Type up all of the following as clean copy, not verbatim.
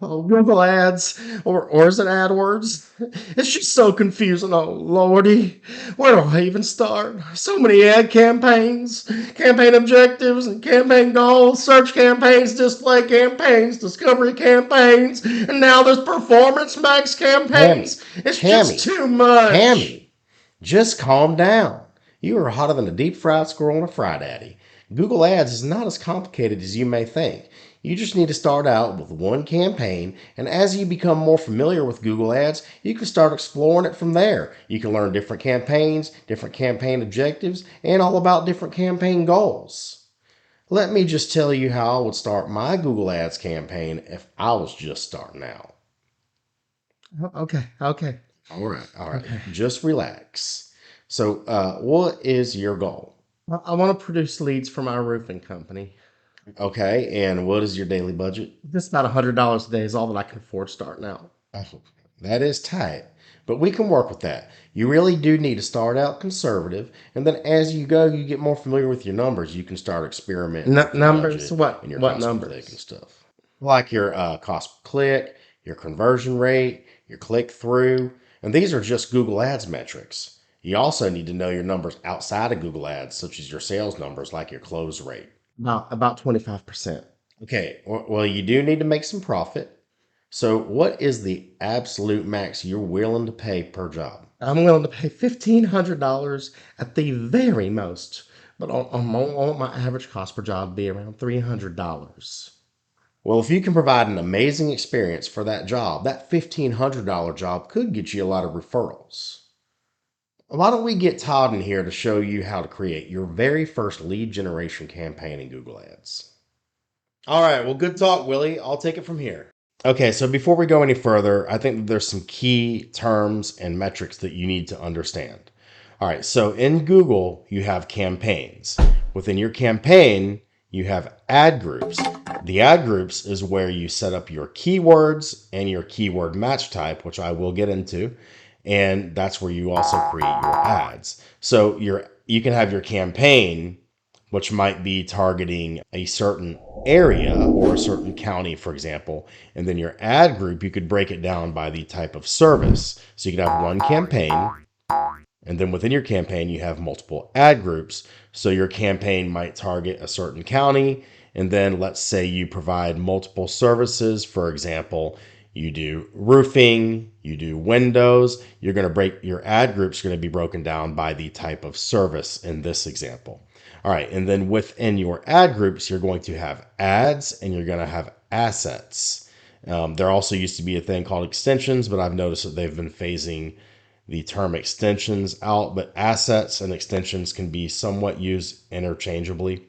Oh, Google Ads, or is it AdWords? It's just so confusing. Oh, Lordy. Where do I even start? So many ad campaigns, campaign objectives, and campaign goals, search campaigns, display campaigns, discovery campaigns, and now there's performance max Tammy, campaigns. It's just Tammy, too much. Tammy, just calm down. You are hotter than a deep fried squirrel on a fry daddy. Google Ads is not as complicated as you may think. You just need to start out with one campaign, and as you become more familiar with Google Ads, you can start exploring it from there. You can learn different campaigns, different campaign objectives, and all about different campaign goals. Let me just tell you how I would start my Google Ads campaign if I was just starting out. Okay, okay, All right. okay. Just relax. So, what is your goal? I want to produce leads for my roofing company. Okay, and what is your daily budget? Just about $100 a day is all that I can afford starting out. Oh, that is tight, but we can work with that. You really do need to start out conservative, and then as you go, you get more familiar with your numbers. You can start experimenting with your Numbers? budget and What? your What cost per click and numbers? stuff, like your cost per click, your conversion rate, your click through, and these are just Google Ads metrics. You also need to know your numbers outside of Google Ads, such as your sales numbers, like your close rate. About 25%. Okay, well, you do need to make some profit. So, what is the absolute max you're willing to pay per job? I'm willing to pay $1,500 at the very most, but on my average cost per job be around $300. Well, if you can provide an amazing experience for that job, that $1,500 job could get you a lot of referrals. Why don't we get Todd in here to show you how to create your very first lead generation campaign in Google Ads? All right, well, good talk, Willie. I'll take it from here. Okay, so before we go any further, I think that there's some key terms and metrics that you need to understand. All right, so in Google, you have campaigns. Within your campaign, you have ad groups. The ad groups is where you set up your keywords and your keyword match type, which I will get into. And that's where you also create your ads. So you can have your campaign, which might be targeting a certain area or a certain county, for example. And then your ad group, you could break it down by the type of service. So you could have one campaign, and then within your campaign, you have multiple ad groups. So your campaign might target a certain county. And then let's say you provide multiple services. For example, you do roofing, you do windows. You're going to break your ad groups are going to be broken down by the type of service in this example. All right. And then within your ad groups, you're going to have ads and you're going to have assets. There also used to be a thing called extensions, but I've noticed that they've been phasing the term extensions out, but assets and extensions can be somewhat used interchangeably.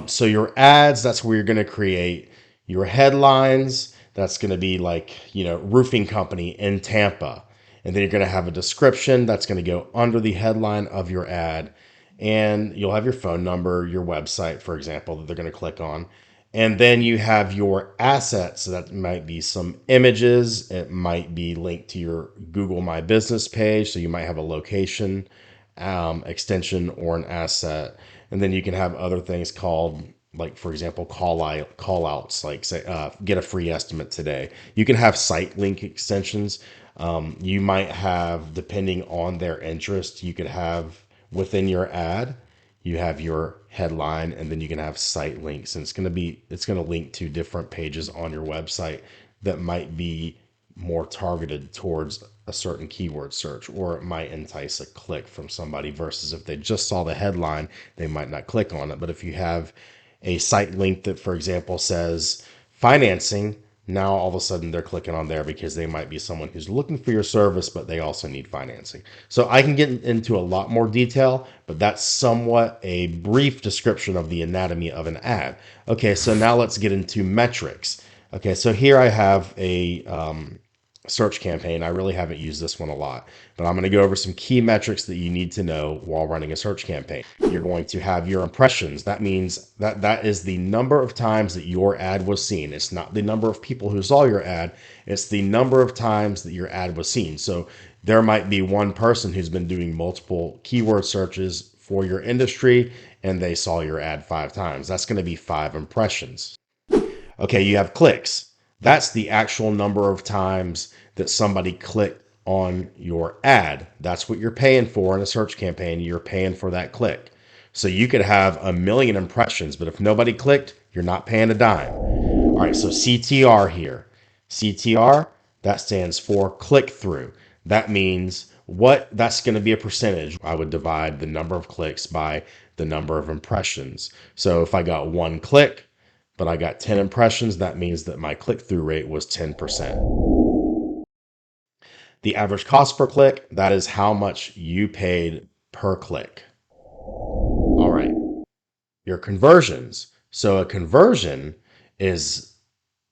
So your ads, that's where you're going to create your headlines. That's going to be like, roofing company in Tampa. And then you're going to have a description that's going to go under the headline of your ad. And you'll have your phone number, your website, for example, that they're going to click on. And then you have your assets. So that might be some images. It might be linked to your Google My Business page. So you might have a location extension or an asset. And then you can have other things called, like, for example, call outs, like say, get a free estimate today. You can have site link extensions. You might have, depending on their interest, you could have within your ad, you have your headline, and then you can have site links, and it's going to link to different pages on your website that might be more targeted towards a certain keyword search, or it might entice a click from somebody versus if they just saw the headline, they might not click on it. But if you have a site link that, for example, says financing, now all of a sudden they're clicking on there because they might be someone who's looking for your service, but they also need financing. So I can get into a lot more detail, but that's somewhat a brief description of the anatomy of an ad. Okay, so now let's get into metrics. Okay, so here I have a search campaign. I really haven't used this one a lot, but I'm going to go over some key metrics that you need to know while running a search campaign. You're going to have your impressions. That means that is the number of times that your ad was seen. It's not the number of people who saw your ad. It's the number of times that your ad was seen. So there might be one person who's been doing multiple keyword searches for your industry and they saw your ad 5 times. That's going to be 5 impressions. Okay, you have clicks. That's the actual number of times that somebody clicked on your ad. That's what you're paying for in a search campaign. You're paying for that click. So you could have a million impressions, but if nobody clicked, you're not paying a dime. All right, so CTR here. CTR, that stands for click through. That means that's going to be a percentage. I would divide the number of clicks by the number of impressions. So if I got one click, but I got 10 impressions, that means that my click through rate was 10%. The average cost per click, that is how much you paid per click. All right, your conversions. So a conversion is,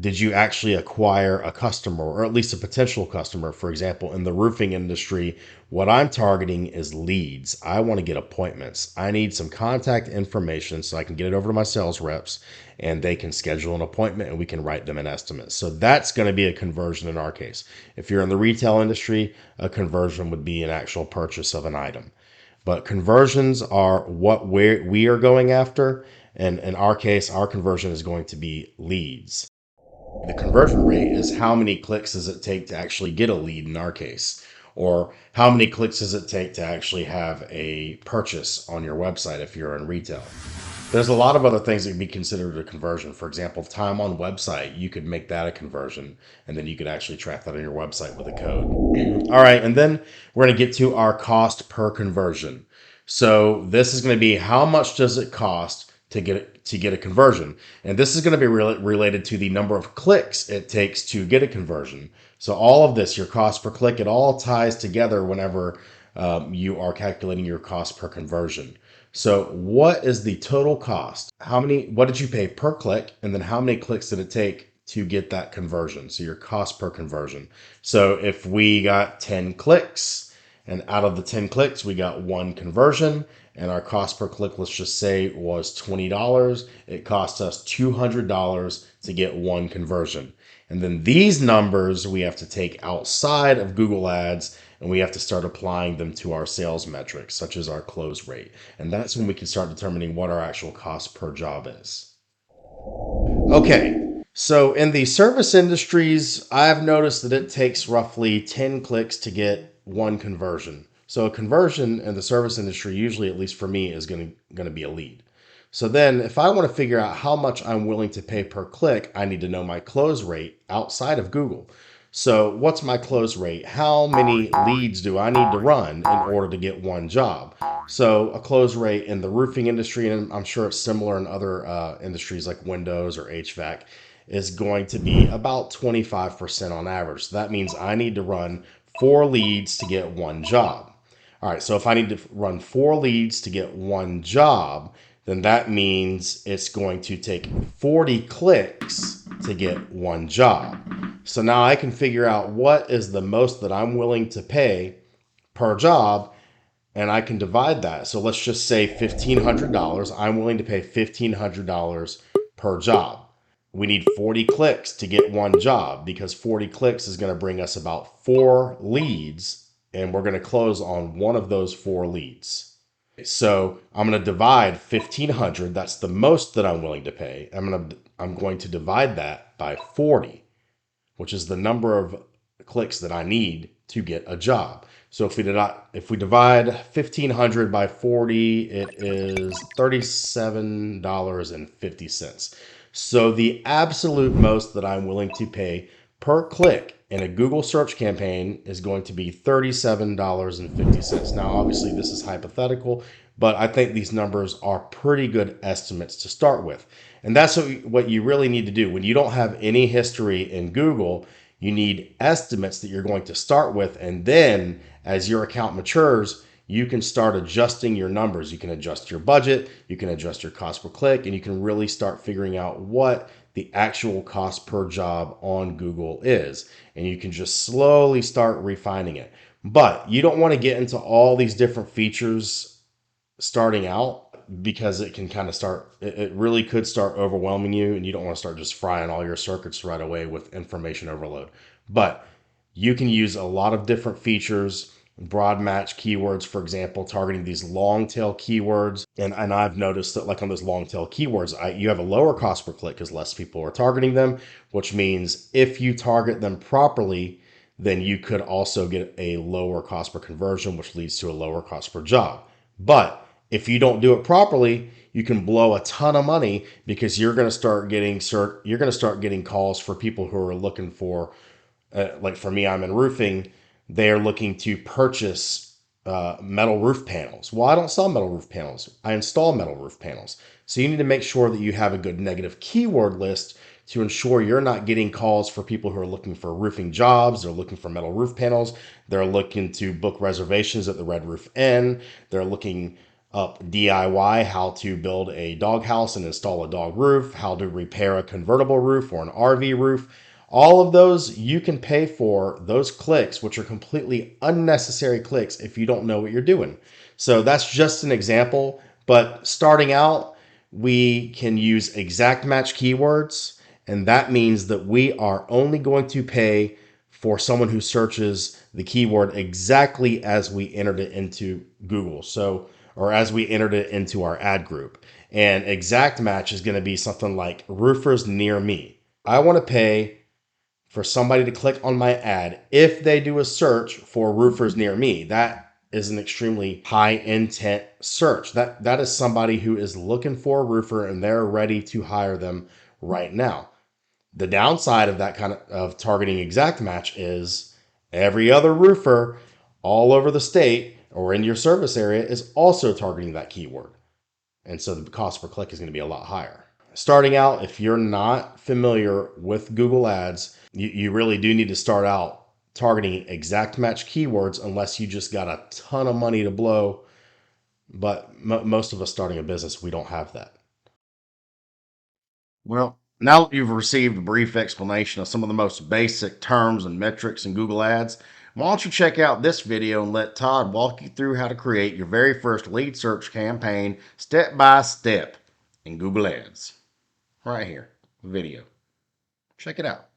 did you actually acquire a customer or at least a potential customer? For example, in the roofing industry, what I'm targeting is leads. I want to get appointments. I need some contact information so I can get it over to my sales reps and they can schedule an appointment and we can write them an estimate. So that's going to be a conversion in our case. If you're in the retail industry, a conversion would be an actual purchase of an item. But conversions are what we are going after. And in our case, our conversion is going to be leads. The conversion rate is how many clicks does it take to actually get a lead in our case, or how many clicks does it take to actually have a purchase on your website if you're in retail. There's a lot of other things that can be considered a conversion. For example, time on website, you could make that a conversion, and then you could actually track that on your website with a code. All right, and then we're going to get to our cost per conversion. So this is going to be how much does it cost to get a conversion, and this is going to be related to the number of clicks it takes to get a conversion. So all of this, your cost per click, it all ties together whenever you are calculating your cost per conversion. So what is the total cost? What did you pay per click? And then how many clicks did it take to get that conversion? So your cost per conversion. So if we got 10 clicks and out of the 10 clicks, we got one conversion and our cost per click, let's just say was $20. It cost us $200 to get one conversion. And then these numbers we have to take outside of Google Ads and we have to start applying them to our sales metrics, such as our close rate. And that's when we can start determining what our actual cost per job is. Okay, so in the service industries, I've noticed that it takes roughly 10 clicks to get one conversion. So a conversion in the service industry, usually, at least for me, is going to be a lead. So then if I want to figure out how much I'm willing to pay per click, I need to know my close rate outside of Google. So what's my close rate? How many leads do I need to run in order to get one job? So a close rate in the roofing industry, and I'm sure it's similar in other industries like Windows or HVAC, is going to be about 25% on average. So that means I need to run 4 leads to get one job. All right, so if I need to run 4 leads to get one job, then that means it's going to take 40 clicks to get one job. So now I can figure out what is the most that I'm willing to pay per job, and I can divide that. So let's just say $1,500. I'm willing to pay $1,500 per job. We need 40 clicks to get one job because 40 clicks is going to bring us about 4 leads, and we're going to close on one of those 4 leads. So I'm going to divide 1,500. That's the most that I'm willing to pay. I'm going to divide that by 40, which is the number of clicks that I need to get a job. So if we divide 1,500 by 40, it is $37.50. So the absolute most that I'm willing to pay per click in a Google search campaign is going to be $37.50. Now, obviously, this is hypothetical, but I think these numbers are pretty good estimates to start with. And that's what you really need to do. When you don't have any history in Google, you need estimates that you're going to start with. And then as your account matures, you can start adjusting your numbers. You can adjust your budget, you can adjust your cost per click, and you can really start figuring out what the actual cost per job on Google is. And you can just slowly start refining it. But you don't want to get into all these different features starting out because it can kind of it really could start overwhelming you, and you don't want to start just frying all your circuits right away with information overload. But you can use a lot of different features broad match keywords, for example, targeting these long tail keywords. And I've noticed that like on those long tail keywords, you have a lower cost per click because less people are targeting them, which means if you target them properly, then you could also get a lower cost per conversion, which leads to a lower cost per job. But if you don't do it properly, you can blow a ton of money because you're going to start getting calls for people who are looking for like for me, I'm in roofing. They're looking to purchase metal roof panels. Well, I don't sell metal roof panels. I install metal roof panels. So you need to make sure that you have a good negative keyword list to ensure you're not getting calls for people who are looking for roofing jobs. They're looking for metal roof panels. They're looking to book reservations at the Red Roof Inn. They're looking up DIY, how to build a doghouse and install a dog roof, how to repair a convertible roof or an RV roof. All of those you can pay for those clicks, which are completely unnecessary clicks if you don't know what you're doing. So that's just an example. But starting out, we can use exact match keywords. And that means that we are only going to pay for someone who searches the keyword exactly as we entered it into Google. So, or as we entered it into our ad group. And exact match is going to be something like roofers near me. I want to pay for somebody to click on my ad if they do a search for roofers near me. That is an extremely high intent search. That is somebody who is looking for a roofer and they're ready to hire them right now. The downside of that kind of targeting exact match is every other roofer all over the state or in your service area is also targeting that keyword. And so the cost per click is going to be a lot higher. Starting out, if you're not familiar with Google Ads, you really do need to start out targeting exact match keywords unless you just got a ton of money to blow. But most of us starting a business, we don't have that. Well, now that you've received a brief explanation of some of the most basic terms and metrics in Google Ads, why don't you check out this video and let Todd walk you through how to create your very first lead search campaign step by step in Google Ads. Right here, video. Check it out.